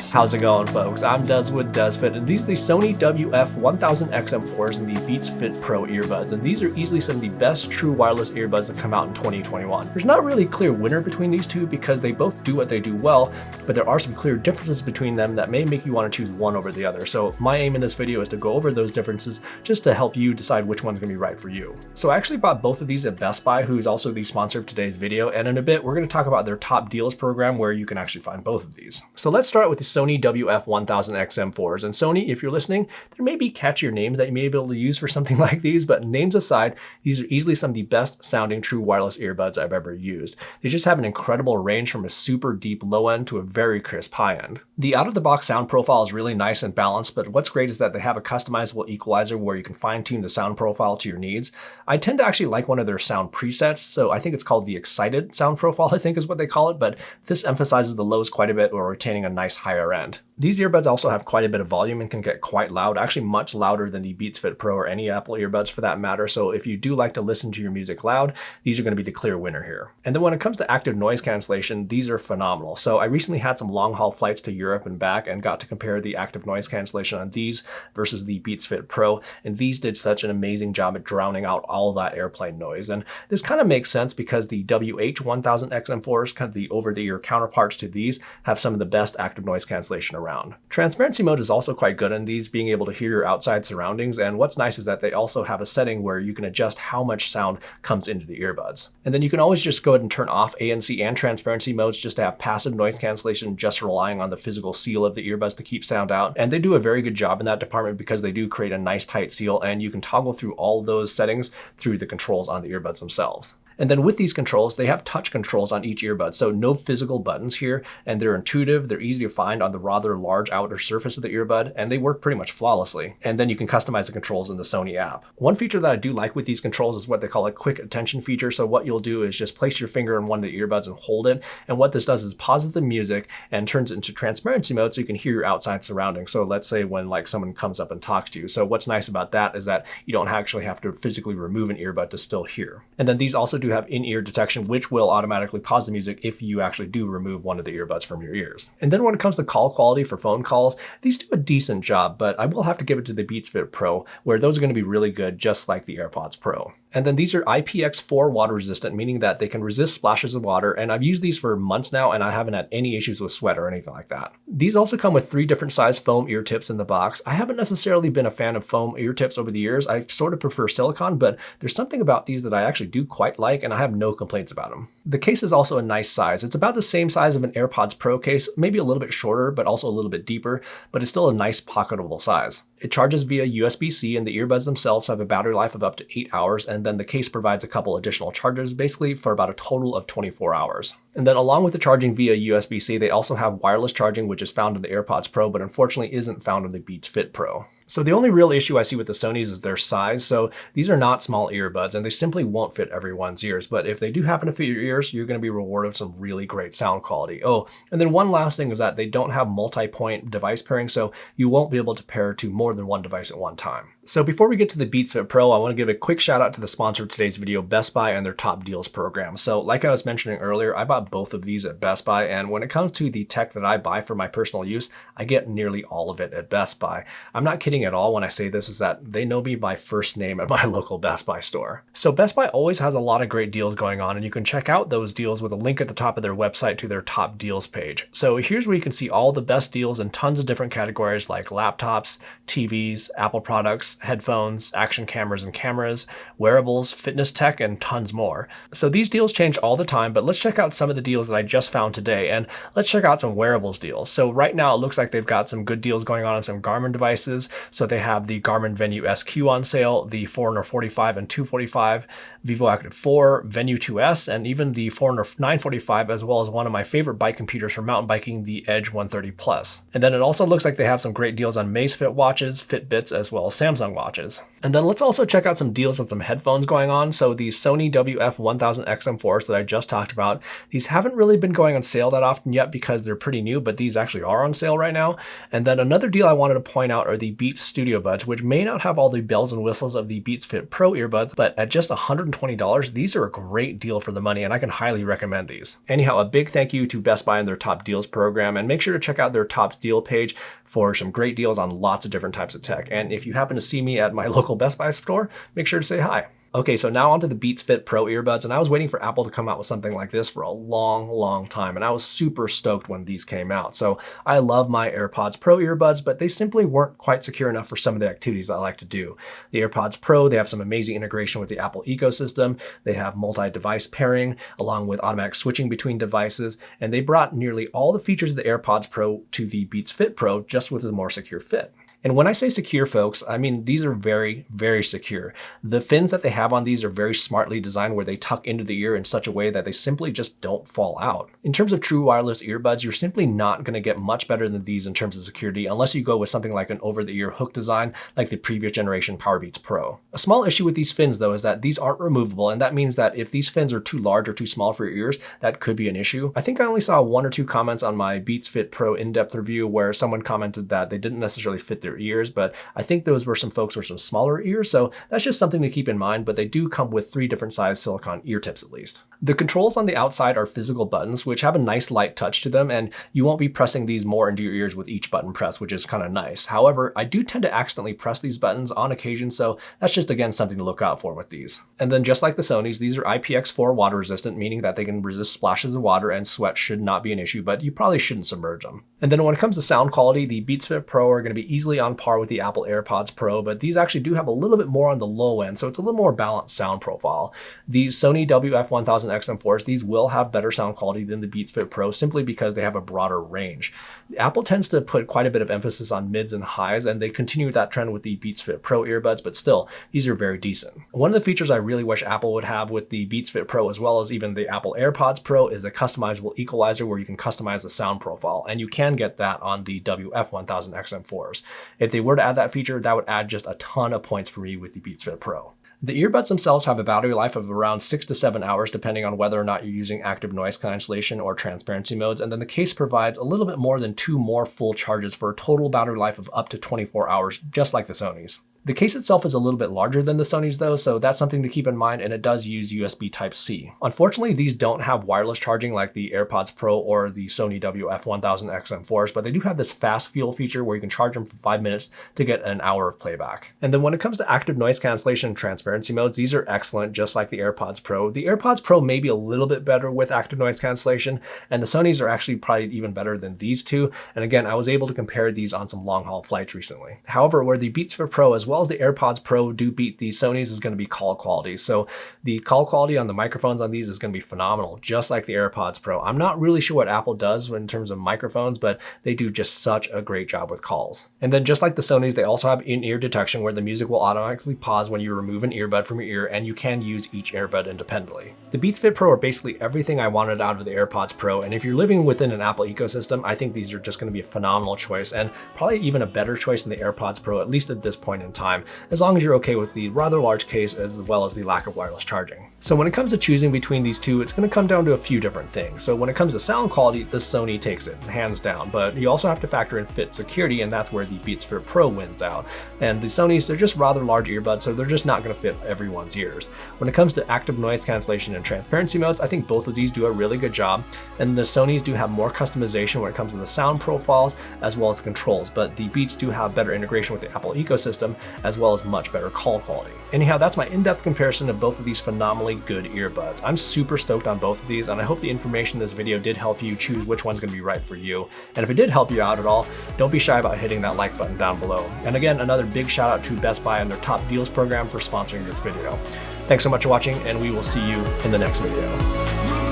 How's it going, folks? I'm Des with DesFit, and these are the Sony WF-1000XM4s and the DesFit Pro earbuds, and these are easily some of the best true wireless earbuds that come out in 2021. There's not really a clear winner between these two because they both do what they do well, but there are some clear differences between them that may make you want to choose one over the other. So my aim in this video is to go over those differences just to help you decide which one's going to be right for you. So I actually bought both of these at Best Buy, who's also the sponsor of today's video, and in a bit we're going to talk about their top deals program where you can actually find both of these. So let's start with the Sony WF-1000XM4s. And Sony, if you're listening, there may be catchier names that you may be able to use for something like these, but names aside, these are easily some of the best sounding true wireless earbuds I've ever used. They just have an incredible range from a super deep low end to a very crisp high end. The out-of-the-box sound profile is really nice and balanced, but what's great is that they have a customizable equalizer where you can fine-tune the sound profile to your needs. I tend to actually like one of their sound presets, so I think it's called the excited sound profile, I think is what they call it, but this emphasizes the lows quite a bit while retaining a nice higher end. These earbuds also have quite a bit of volume and can get quite loud, actually much louder than the DesFit Pro or any Apple earbuds for that matter. So if you do like to listen to your music loud, these are going to be the clear winner here. And then when it comes to active noise cancellation, these are phenomenal. So I recently had some long haul flights to Europe and back and got to compare the active noise cancellation on these versus the DesFit Pro. And these did such an amazing job at drowning out all that airplane noise. And this kind of makes sense because the WH-1000XM4s, kind of the over-the-ear counterparts to these, have some of the best active noise cancellation around. Transparency mode is also quite good in these, being able to hear your outside surroundings, and what's nice is that they also have a setting where you can adjust how much sound comes into the earbuds. And then you can always just go ahead and turn off ANC and transparency modes just to have passive noise cancellation, just relying on the physical seal of the earbuds to keep sound out. And they do a very good job in that department because they do create a nice tight seal, and you can toggle through all those settings through the controls on the earbuds themselves. And then with these controls, they have touch controls on each earbud, so no physical buttons here, and they're intuitive, they're easy to find on the rather large outer surface of the earbud, and they work pretty much flawlessly. And then you can customize the controls in the Sony app. One feature that I do like with these controls is what they call a quick attention feature. So what you'll do is just place your finger on one of the earbuds and hold it, and what this does is pauses the music and turns it into transparency mode so you can hear your outside surroundings. So let's say when like someone comes up and talks to you. So what's nice about that is that you don't actually have to physically remove an earbud to still hear. And then these also do have in-ear detection, which will automatically pause the music if you actually do remove one of the earbuds from your ears. And then when it comes to call quality for phone calls, these do a decent job, but I will have to give it to the DesFit Pro, where those are going to be really good, just like the AirPods Pro. And then these are IPX4 water resistant, meaning that they can resist splashes of water, and I've used these for months now and I haven't had any issues with sweat or anything like that. These also come with 3 different size foam ear tips in the box. I haven't necessarily been a fan of foam ear tips over the years. I sort of prefer silicone, but there's something about these that I actually do quite like, and I have no complaints about them. The case is also a nice size. It's about the same size of an AirPods Pro case, maybe a little bit shorter, but also a little bit deeper, but it's still a nice pocketable size. It charges via USB-C, and the earbuds themselves have a battery life of up to 8 hours, and then the case provides a couple additional chargers, basically for about a total of 24 hours. And then along with the charging via USB-C, they also have wireless charging, which is found in the AirPods Pro, but unfortunately isn't found in the DesFit Pro. So the only real issue I see with the Sonys is their size. So these are not small earbuds, and they simply won't fit everyone's ears. But if they do happen to fit your ears, you're going to be rewarded with some really great sound quality. Oh, and then one last thing is that they don't have multi-point device pairing, so you won't be able to pair to more than one device at one time. So before we get to the DesFit Pro, I want to give a quick shout out to the sponsor of today's video, Best Buy, and their top deals program. So like I was mentioning earlier, I bought both of these at Best Buy, and when it comes to the tech that I buy for my personal use, I get nearly all of it at Best Buy. I'm not kidding at all when I say this, is that they know me by first name at my local Best Buy store. So Best Buy always has a lot of great deals going on, and you can check out those deals with a link at the top of their website to their top deals page. So here's where you can see all the best deals in tons of different categories like laptops, TVs, Apple products, headphones, action cameras and cameras, wearables, fitness tech, and tons more. So these deals change all the time, but let's check out some of the deals that I just found today, and let's check out some wearables deals. So right now it looks like they've got some good deals going on some Garmin devices. So they have the Garmin Venue SQ on sale, the Forerunner 45 and 245, Vivo Active 4, Venue 2S, and even the Forerunner 945, as well as one of my favorite bike computers for mountain biking, the Edge 130 Plus. And then it also looks like they have some great deals on Amazfit watches, Fitbits, as well as Samsung Samsung watches. And then let's also check out some deals on some headphones going on. So the Sony WF-1000XM4s that I just talked about, these haven't really been going on sale that often yet because they're pretty new, but these actually are on sale right now. And then another deal I wanted to point out are the Beats Studio Buds, which may not have all the bells and whistles of the Beats Fit Pro earbuds, but at just $120, these are a great deal for the money, and I can highly recommend these. Anyhow, a big thank you to Best Buy and their top deals program, and make sure to check out their top deal page for some great deals on lots of different types of tech. And if you happen to see me at my local Best Buy store, make sure to say hi. Okay, so now onto the Beats Fit Pro earbuds, and I was waiting for Apple to come out with something like this for a long time, and I was super stoked when these came out. So I love my AirPods Pro earbuds, but they simply weren't quite secure enough for some of the activities I like to do. The AirPods Pro, they have some amazing integration with the Apple ecosystem. They have multi-device pairing, along with automatic switching between devices, and they brought nearly all the features of the AirPods Pro to the Beats Fit Pro, just with a more secure fit. And when I say secure, folks, I mean these are very secure. The fins that they have on these are very smartly designed, where they tuck into the ear in such a way that they simply just don't fall out. In terms of true wireless earbuds, you're simply not going to get much better than these in terms of security unless you go with something like an over-the-ear hook design like the previous generation Powerbeats Pro. A small issue with these fins, though, is that these aren't removable, and that means that if these fins are too large or too small for your ears, that could be an issue. I think I only saw 1 or 2 comments on my Beats Fit Pro in-depth review where someone commented that they didn't necessarily fit their ears, but I think those were some folks with some smaller ears, so that's just something to keep in mind, but they do come with 3 different size silicone ear tips at least. The controls on the outside are physical buttons, which have a nice light touch to them, and you won't be pressing these more into your ears with each button press, which is kind of nice. However, I do tend to accidentally press these buttons on occasion, so that's just, again, something to look out for with these. And then just like the Sonys, these are IPX4 water resistant, meaning that they can resist splashes of water, and sweat should not be an issue, but you probably shouldn't submerge them. And then when it comes to sound quality, the Beats Fit Pro are going to be easily on par with the Apple AirPods Pro, but these actually do have a little bit more on the low end, so it's a little more balanced sound profile. The Sony WF-1000XM4s, these will have better sound quality than the Beats Fit Pro simply because they have a broader range. Apple tends to put quite a bit of emphasis on mids and highs, and they continue that trend with the Beats Fit Pro earbuds, but still, these are very decent. One of the features I really wish Apple would have with the Beats Fit Pro, as well as even the Apple AirPods Pro, is a customizable equalizer where you can customize the sound profile, and you can get that on the WF-1000XM4s. If they were to add that feature, that would add just a ton of points for me with the Beats Fit Pro. The earbuds themselves have a battery life of around 6 to 7 hours, depending on whether or not you're using active noise cancellation or transparency modes, and then the case provides a little bit more than 2 more full charges for a total battery life of up to 24 hours, just like the Sonys. The case itself is a little bit larger than the Sonys though, so that's something to keep in mind, and it does use USB Type-C. Unfortunately, these don't have wireless charging like the AirPods Pro or the Sony WF-1000XM4s, but they do have this fast fuel feature where you can charge them for 5 minutes to get an hour of playback. And then when it comes to active noise cancellation and transparency modes, these are excellent, just like the AirPods Pro. The AirPods Pro may be a little bit better with active noise cancellation, and the Sonys are actually probably even better than these two. And again, I was able to compare these on some long-haul flights recently. However, where the Beats Fit Pro as well as the AirPods Pro do beat the Sonys is going to be call quality. So the call quality on the microphones on these is going to be phenomenal, just like the AirPods Pro. I'm not really sure what Apple does in terms of microphones, but they do just such a great job with calls. And then just like the Sonys, they also have in-ear detection where the music will automatically pause when you remove an earbud from your ear, and you can use each earbud independently. The Beats Fit Pro are basically everything I wanted out of the AirPods Pro, and if you're living within an Apple ecosystem, I think these are just going to be a phenomenal choice, and probably even a better choice than the AirPods Pro, at least at this point in time, as long as you're okay with the rather large case as well as the lack of wireless charging. So when it comes to choosing between these two, it's going to come down to a few different things. So when it comes to sound quality, the Sony takes it, hands down, but you also have to factor in fit security, and that's where the Beats Fit Pro wins out. And the Sonys, they're just rather large earbuds, so they're just not going to fit everyone's ears. When it comes to active noise cancellation and transparency modes, I think both of these do a really good job, and the Sonys do have more customization when it comes to the sound profiles as well as the controls, but the Beats do have better integration with the Apple ecosystem as well as much better call quality. Anyhow, that's my in-depth comparison of both of these phenomenally good earbuds. I'm super stoked on both of these, and I hope the information in this video did help you choose which one's going to be right for you. And if it did help you out at all, don't be shy about hitting that like button down below. And again, another big shout out to Best Buy and their top deals program for sponsoring this video. Thanks so much for watching, and we will see you in the next video.